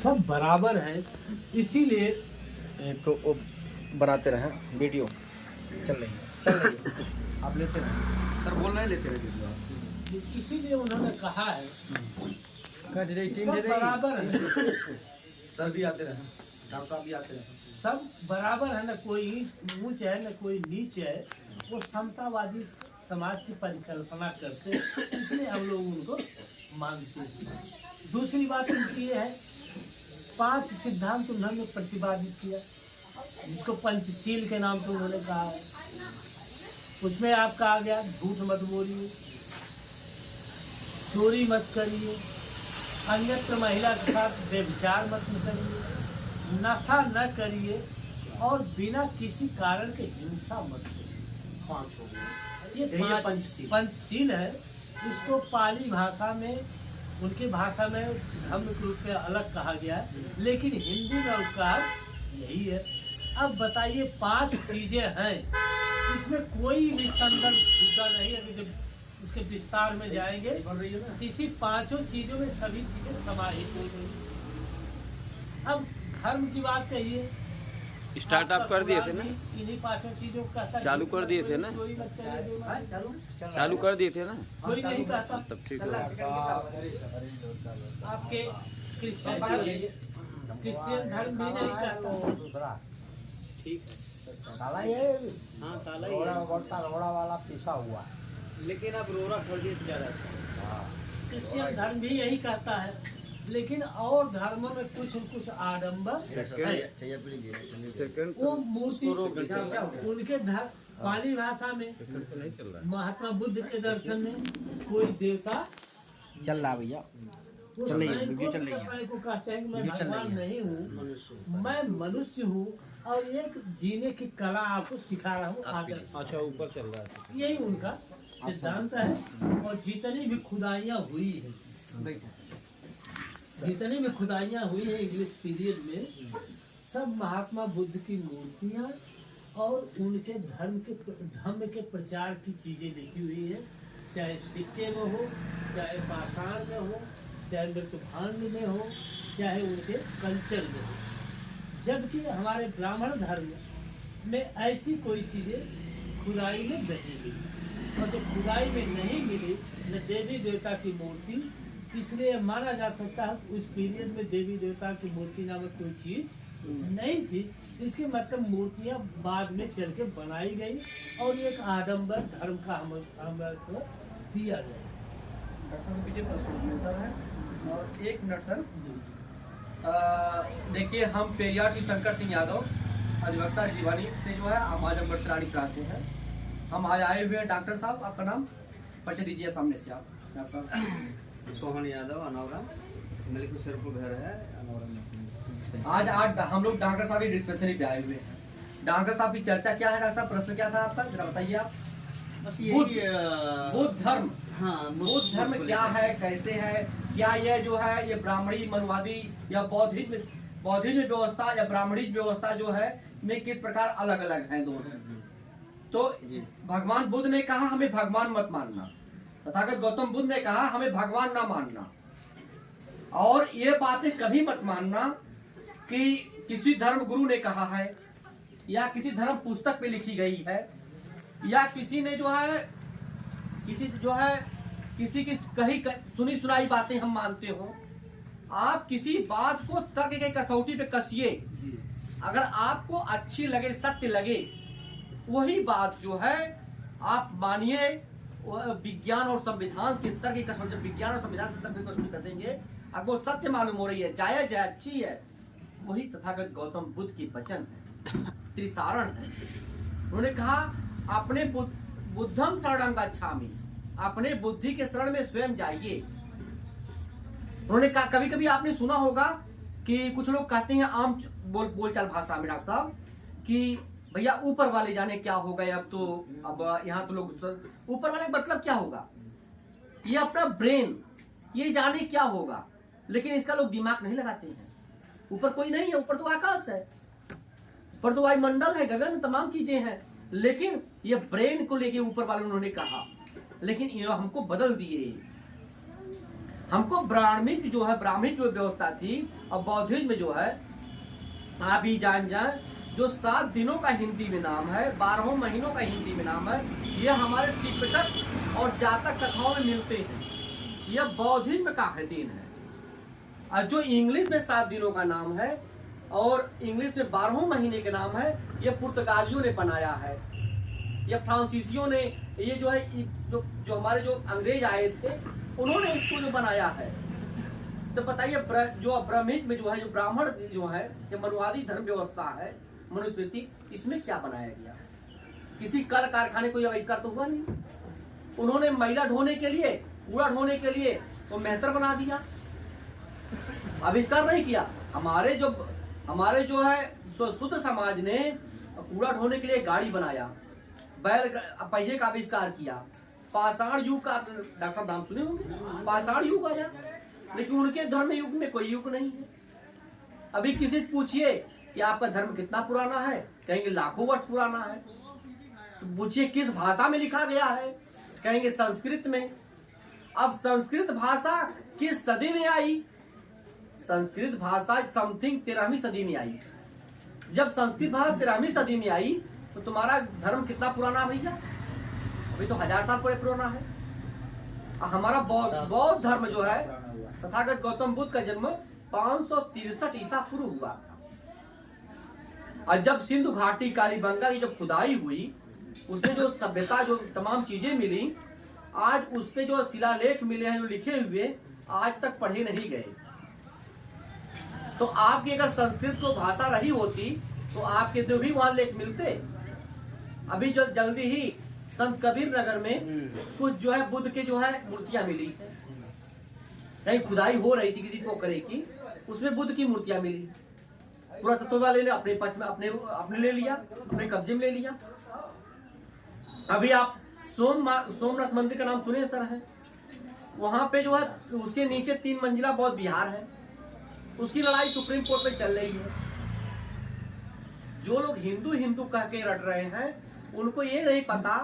सब बराबर है, इसीलिए तो बनाते रहे वीडियो चल रही है आप लेते रहे सर, बोल रहे हैं लेते रहे वीडियो आप। इसीलिए उन्होंने कहा है सब सब बराबर है, सर भी आते रहे, डॉक्टर साहब भी आते रहे, सब बराबर है, न कोई ऊंच है न कोई नीच है। वो समतावादी समाज की परिकल्पना करते हैं, इसलिए हम लोग उनको मानते हैं। दूसरी बात उनकी ये है, 5 सिद्धांत उन्होंने प्रतिपादित किया, जिसको पंचशील के नाम से उन्होंने कहा है। उसमें आपका आ गया, झूठ मत बोलिए, चोरी मत करिए, अन्यत्र महिला के साथ व्यभिचार मत करिए, नशा न करिए और बिना किसी कारण के हिंसा मत करिए। 5 हो गए। ये पंचशील पंचशील है। इसको पाली भाषा में, उनकी भाषा में धर्म के रूप में अलग कहा गया है, लेकिन हिंदी में उसका यही है। अब बताइए 5 चीजें हैं, इसमें कोई भी संदर्भ छूटा नहीं है। जब इसके विस्तार में जाएंगे, इसी 5 चीजों में सभी चीजें समाहित हो गई। अब धर्म की बात कहिए, स्टार्ट आप कर दिए थे ना, इन्हीं 5 चीजों का चालू कर दिए थे ना, चालू कर दिए थे ना, कोई नहीं कहता। तब ठीक है। आपके क्रिश्चियन धर्म भी नहीं कहता। ठीक है, काला ही है, हाँ काला ही है, रोड़ा वाला पिसा हुआ। लेकिन अब रोड़ा खड़ दिए तो ज़्यादा अच्छा। क्रिश्चियन धर्म भी यही कहता है, लेकिन और धर्मों में कुछ आडंबर है। वो मूर्ति उनके धर्म पाली भाषा में, महात्मा बुद्ध के दर्शन में कोई देवता चल रहा भैया, चल रही है वीडियो, चल रही है को कहते हैं कि मैं वीडियो चल रही भगवान है। नहीं हूँ, मैं मनुष्य हूँ और एक जीने की कला आपको सिखा रहा हूँ आदर्श। अच्छा ऊपर चल रहा है, यही उनका सिद्धांत है। और जितनी भी खुदाइयाँ हुई है, जितनी भी खुदाइयाँ हुई है इंग्लिश पीरियड में, सब महात्मा बुद्ध की मूर्तियाँ और उनके धर्म के प्रचार की चीजें लिखी हुई है, चाहे सिक्के में हो, चाहे पाषाण में हो, चाहे मृतभांड में हो, चाहे उनके कल्चर में हो। जबकि हमारे ब्राह्मण धर्म में ऐसी कोई चीजें खुदाई में नहीं मिली, और जब खुदाई में नहीं मिली न देवी देवता की मूर्ति, इसलिए माना जा सकता है उस पीरियड में देवी देवता की मूर्ति नामक कोई चीज नहीं थी। इसके मतलब मूर्तियां बाद में चल के बनाई गई और एक आडंबर धर्म का हम दिया गया। सर है और 1 मिनट सर। देखिए, हम पेरियार श्री शंकर सिंह यादव अधिवक्ता जीवानी से जो है, हम आजमगढ़ रानी प्रांत से हैं। हम आज आए हुए हैं। डॉक्टर साहब, आपका नाम परिचय दीजिए सामने से आप। डॉक्टर साहब सोहन यादव, अनौरा, मलिकपुर घर है अनौरा में। आज हम लोग डॉक्टर साहब की डिस्पेंसरी पे आए हुए हैं। डॉक्टर साहब की चर्चा क्या है? डॉक्टर साहब, प्रश्न क्या था आपका, जरा बताइए आप। बस बुद्ध धर्म, हाँ, बुद्ध धर्म क्या है, कैसे है, क्या यह जो है ये ब्राह्मणी मनवादी या बौद्धिज्म व्यवस्था या ब्राह्मणी व्यवस्था जो है में किस प्रकार अलग अलग है दोनों। तो भगवान बुद्ध ने कहा हमें भगवान मत मानना, तथागत गौतम बुद्ध ने कहा हमें भगवान ना मानना। और ये बातें कभी मत मानना कि किसी धर्म गुरु ने कहा है या किसी धर्म पुस्तक पे लिखी गई है या किसी ने जो है किसी की कही सुनी सुनाई बातें हम मानते हो। आप किसी बात को तर्क के कसौटी पे कसिए, अगर आपको अच्छी लगे, सत्य लगे, वही बात जो है आप मानिए। विज्ञान और संविधान के स्तर की कसौटी, विज्ञान और संविधान के स्तर की कसौटी कसेंगे, आपको सत्य मालूम हो रही है, जायज है, अच्छी है, वही तथागत गौतम बुद्ध की वचन है, त्रिसारण है। उन्होंने कहा अपने बुद्धम शरणं गच्छामि, अपने बुद्धि के शरण में स्वयं जाइए। उन्होंने कहा, कभी कभी आपने सुना होगा कि कुछ लोग कहते हैं आम बोलचाल भाषा में डॉक्टर साहब कि भैया ऊपर वाले जाने क्या हो गए, अब यहाँ तो लोग ऊपर वाले का मतलब क्या होगा, ये अपना ब्रेन, ये जाने क्या होगा। लेकिन इसका लोग दिमाग नहीं लगाते हैं। ऊपर कोई नहीं है, ऊपर तो आकाश है, ऊपर तो वायुमंडल है, गगन, तमाम चीजें हैं। लेकिन ये ब्रेन को लेके ऊपर वाले उन्होंने कहा, लेकिन ये हमको बदल दिए। हमको ब्राह्मणिक जो है, ब्राह्मणिक जो व्यवस्था थी और बौद्धिज्म में जो है, आप ही जान जाए, जो 7 दिनों का हिंदी में नाम है, 12 महीनों का हिंदी में नाम है, ये हमारे त्रिपिटक और जातक कथाओं में मिलते हैं। यह बौद्धिज्म का देन है। और जो इंग्लिश में 7 दिनों का नाम है और इंग्लिश में 12 महीने के नाम है, ये पुर्तगालियों ने बनाया है, या फ्रांसीसियों ने, ये जो है जो हमारे जो अंग्रेज आए थे उन्होंने इसको जो बनाया है। तो बताइए जो ब्राह्मण में जो है, जो ब्राह्मण जो है, जो मनुवादी धर्म व्यवस्था है, मनुस्मृति, इसमें क्या बनाया गया? किसी कल कारखाने को आविष्कार तो हुआ नहीं। उन्होंने महिला ढोने के लिए, कूड़ा ढोने के लिए वो मेहतर बना दिया, आविष्कार नहीं किया। हमारे जो है शुद्ध समाज ने कूड़ा ढोने के लिए गाड़ी बनाया, बैल पहिए का आविष्कार किया। पाषाण युग का डॉक्टर साहब नाम सुने होंगे, पाषाण युग आया, लेकिन उनके धर्म युग में कोई युग नहीं है। अभी किसी से पूछिए कि आपका धर्म कितना पुराना है, कहेंगे लाखों वर्ष पुराना है। तो पूछिए किस भाषा में लिखा गया है, कहेंगे संस्कृत में। अब संस्कृत भाषा किस सदी में आई? संस्कृत भाषा समथिंग 13वीं सदी में आई। जब संस्कृत भाषा 13वीं सदी में आई तो तुम्हारा धर्म कितना पुराना भैया? अभी तो 1000 साल पुराना है। हमारा बौद्ध धर्म जो है, तथागत गौतम बुद्ध का जन्म 563 ईसा पूर्व हुआ था। और जब सिंधु घाटी कालीबंगा की जब खुदाई हुई, उसमें जो सभ्यता, जो तमाम चीजें मिली, आज उस पे जो शिलालेख मिले हैं, जो लिखे हुए, आज तक पढ़े नहीं गए। तो आपकी अगर संस्कृत को भाषा रही होती तो आपके जो भी वहां लेख मिलते। अभी जो जल्दी ही संत कबीर नगर में कुछ जो है बुद्ध के जो है मूर्तियां मिली, कहीं खुदाई हो रही थी किसी पोखरे की, उसमें बुद्ध की मूर्तियां मिली। पुरातत्व वाले ने अपने पक्ष में अपने ले लिया, अपने कब्जे में ले लिया। अभी आप सोमनाथ मंदिर का नाम सुने सर है? वहां पे जो है उसके नीचे 3 मंजिला बौद्ध विहार है, उसकी लड़ाई सुप्रीम कोर्ट में चल रही है। जो लोग हिंदू हिंदू कह के रट रहे हैं, उनको ये नहीं पता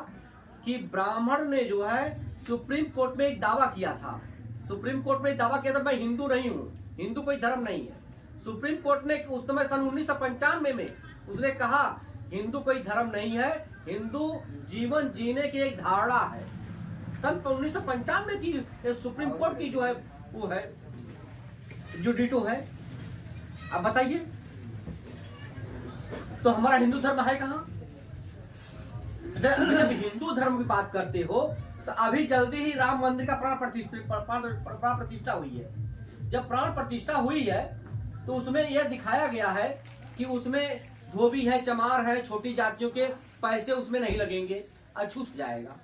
कि ब्राह्मण ने जो है सुप्रीम कोर्ट में एक दावा किया था। सुप्रीम कोर्ट में एक दावा किया था, मैं हिंदू नहीं हूँ, हिंदू कोई धर्म नहीं है। सुप्रीम कोर्ट ने उस समय सन 1995 में उसने कहा हिंदू कोई धर्म नहीं है, हिंदू जीवन जीने की एक धारणा है। सन 1995 की सुप्रीम कोर्ट की जो है वो है, जो डिटो है। अब बताइए, तो हमारा हिंदू धर्म है कहाँ? जब हिंदू धर्म की बात करते हो तो अभी जल्दी ही राम मंदिर का प्राण प्रतिष्ठा हुई है। जब प्राण प्रतिष्ठा हुई है तो उसमें यह दिखाया गया है कि उसमें धोबी है, चमार है, छोटी जातियों के पैसे उसमें नहीं लगेंगे, अछूत जाएगा।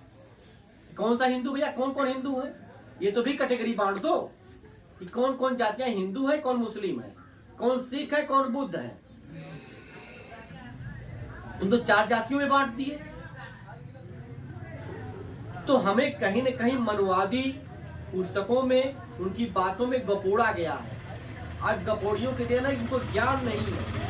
कौन सा हिंदू भैया? कौन कौन हिंदू है? ये तो भी कैटेगरी बांट दो कि कौन कौन जातियां हिंदू है, कौन मुस्लिम है, कौन सिख है, कौन बुद्ध है। तुम तो 4 जातियों में बांट दिए। तो हमें कहीं न कहीं मनुवादी पुस्तकों में, उनकी बातों में गपोड़ा गया है। आज गपोड़ियों के देना, इनको ज्ञान नहीं है।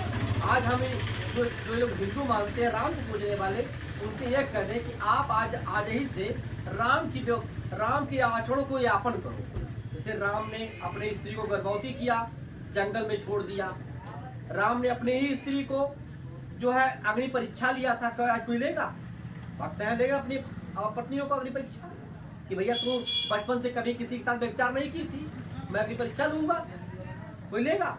आज हमें जो लोग हिंदू मानते हैं, राम को पूजने वाले, उनसे यह कह दें कि आप आज ही से राम के आचरणों को यापन करो। जैसे राम ने अपने स्त्री को गर्भवती किया, जंगल में छोड़ दिया। राम ने अपने ही स्त्री को जो है अग्नि परीक्षा लिया था। कोई लेगा? वक्त है लेगा अपनी पत्नियों को अग्नि परीक्षा कि भैया तू बचपन से कभी किसी के साथ व्यभिचार नहीं की थी, मैं अग्नि परीक्षा लूंगा। कोई लेगा?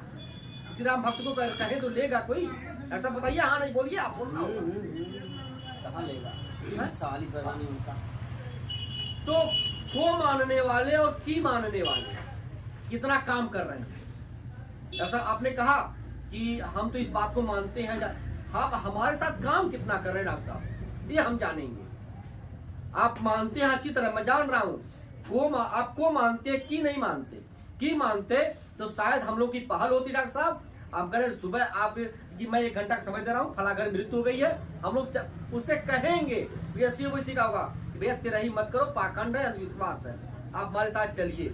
किसी राम भक्त को कहे तो लेगा कोई? ऐसा बताइए। हाँ नहीं बोलिए, आप बोलना कहाँ लेगा? साली पैदा नहीं होता। तो को मानने वाले और की मानने वाले कितना काम कर रहे हैं। ऐसा आपने कहा कि हम तो इस बात को मानते हैं, आप हमारे साथ काम कितना कर रहे हैं डॉक्टर साहब, ये हम जानेंगे। आप मानते हैं अच्छी तरह, मैं जान रहा हूँ। आपको मानते हैं कि नहीं मानते? की मानते तो शायद हम लोग की पहल होती डॉक्टर साहब। आप करें सुबह आप कि मैं 1 घंटा का समय दे रहा हूँ, फला घर मृत्यु हो गई है, हम लोग उससे कहेंगे भैया वैसी का होगा, भैया तेरा ही मत करो, पाखंड है, अंधविश्वास है, आप हमारे साथ चलिए।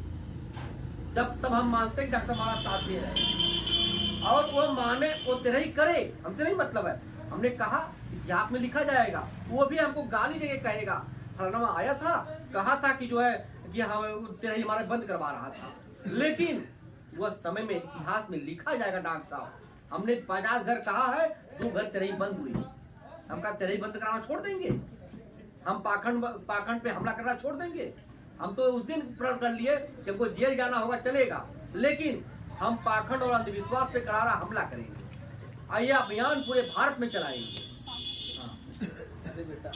तब हम मानते हैं डॉक्टर हमारा साथ दे रहे हैं। और वो माने, वो तेरा ही करे, हमसे नहीं मतलब है। हमने कहा इतिहास में लिखा जाएगा, वो भी हमको गाली देके कहेगा, फलाना आया था, कहा था कि जो है कि हम तेरा ही हमारा बंद करवा रहा था, लेकिन वह समय में इतिहास में लिखा जाएगा डॉक्टर साहब, हमने 50 घर कहा है, 2 घर तेरे ही बंद हुई। हम का तेरे ही बंद कराना छोड़ देंगे? हम पाखंड पे हमला करना छोड़ देंगे? हम तो उस दिन प्रण कर लिए कि हमको जेल जाना होगा चलेगा, लेकिन हम पाखंड और अंधविश्वास पे करारा हमला करेंगे। आइए अभियान पूरे भारत में चलाएंगे। अरे बेटा,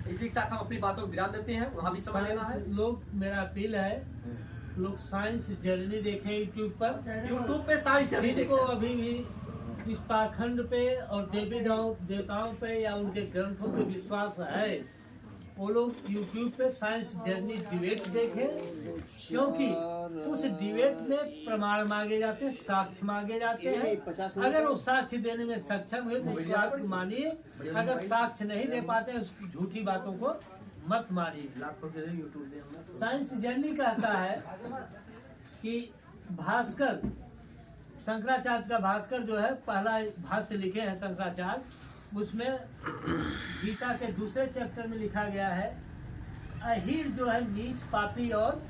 इसी के साथ हम अपनी बातों को विराम देते हैं, वहाँ भी समय लेना है। लोग, मेरा अपील है, लोग साइंस जर्नी देखें यूट्यूब पर। यूट्यूब पे साइंस जर्नी जिनको अभी भी इस पाखंड पे और देवी देवताओं पे या उनके ग्रंथों पे विश्वास है, वो लोग यूट्यूब पे साइंस जर्नी डिबेट देखें, क्योंकि उस डिबेट में प्रमाण मांगे जाते हैं, साक्ष्य मांगे जाते हैं। अगर वो साक्ष्य देने में सक्षम हुए तो इस बात को मानिए, अगर साक्ष्य नहीं दे पाते हैं उसकी झूठी बातों को मत मारिए। साइंस जर्नी कहता है कि भास्कर, शंकराचार्य का भास्कर जो है, पहला भाष्य लिखे हैं शंकराचार्य, उसमें गीता के दूसरे चैप्टर में लिखा गया है, अहीर जो है नीच, पापी और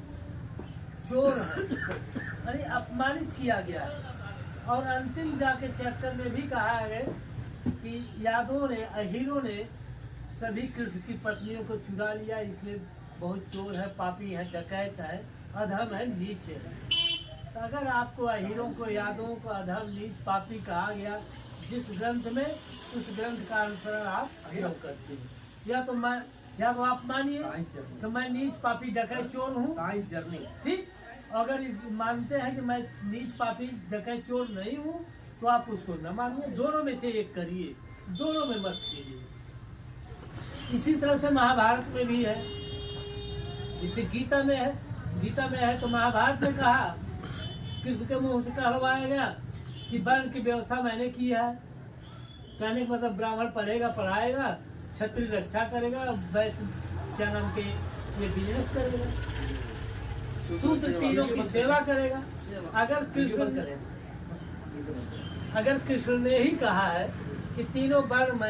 चोर है, यानी अपमानित किया गया है। और अंतिम जाके चैप्टर में भी कहा है कि यादवों ने, अहीरों ने सभी कृष्ण की पत्नियों को चुरा लिया, इसलिए बहुत चोर है, पापी है, डकैत है, अधम है, नीच है। तो अगर आपको अहीरों को, यादवों को अधम, नीच, पापी कहा गया जिस ग्रंथ में, उस ग्रंथ का अनुसरण आप क्यों करते हैं? या तो आप मानिए तो मैं नीच, पापी, डकैत, चोर हूँ, साइंस जर्नी, ठीक। अगर मानते हैं कि मैं नीच, पापी, डकैत, चोर नहीं हूँ, तो आप उसको न मानिए, दोनों में से एक करिए, दोनों में मत कीजिए। इसी तरह से महाभारत में भी है, जैसे गीता में है, गीता में है तो महाभारत में कहा, कृष्ण के मुंह से कहवाया गया कि वर्ण की व्यवस्था मैंने की है। कहने का मतलब ब्राह्मण पढ़ेगा, पढ़ाएगा, क्षत्रिय रक्षा करेगा, वैश्य क्या नाम के ये बिजनेस करेगा, शूद्र तीनों की सेवा करेगा। अगर कृष्ण ने ही कहा है कि तीनों वर्ण मैं